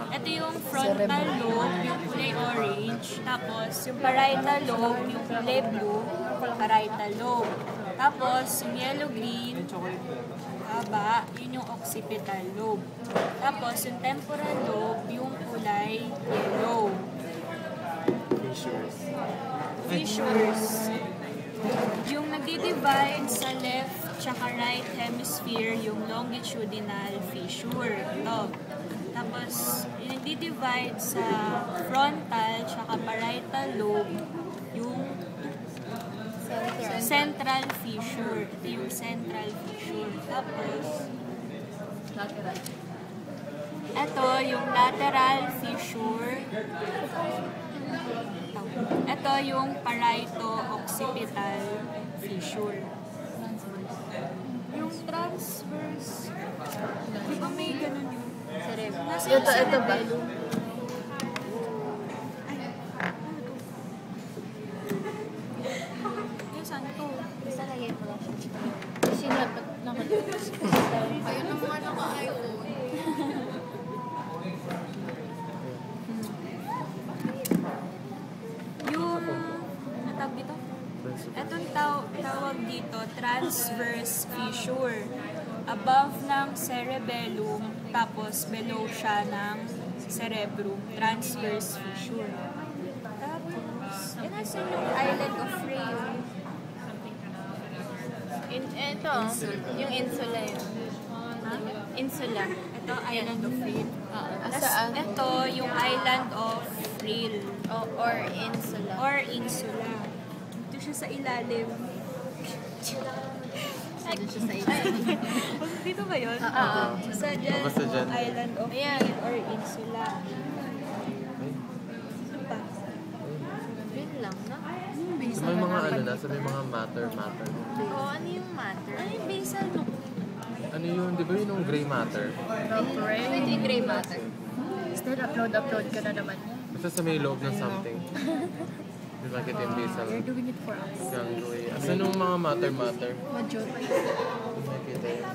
Ito yung frontal lobe, yung kulay orange. Tapos, yung parietal lobe, yung kulay blue, parietal lobe. Tapos, yung yellow-green, haba, yun yung occipital lobe. Tapos, yung temporal lobe, yung kulay yellow. Fissures. Yung nagdi-divide sa left tsaka right hemisphere, yung longitudinal fissure. Ito. Tapos, yung nagdi-divide sa frontal tsaka parietal lobe, yung central fissure. Ito yung central fissure. Tapos, ito yung lateral fissure. Ito yung parieto-occipital fissure. Yung transverse, di ba may ganun yung cerebellum? Nasa yung cerebellum. Yung saan ito? Basta lagay mo lang. Sinabat naman. Ayun ang mga naka-iPhone. Itong tawag dito, transverse fissure. Above ng cerebellum, tapos below siya ng cerebrum, transverse fissure. Tapos, yun nasa yung island of Freya. Ito, yung insula yun. Insula. Ito, island of Freya. Saan? Ito, yung island of Frill. Or insula. Or insula. Ito siya sa ilalim. Ito siya sa ilalim. Dito ba yun? Sa dyan, Basta dyan. island of Frill or insula. Ano pa? Yun lang, no? So may mga ano na, so may mga matter. Oo, ano yung matter? Ano yung basal mo? Ano yun, di ba yun yung gray matter? Ano ito yung gray matter? Still upload ka na naman. Basta sa may loob ng something. Di ba kita yung basal? You're doing it for us. Gangoy. Asan yung mga matter? Major. Makikita yun.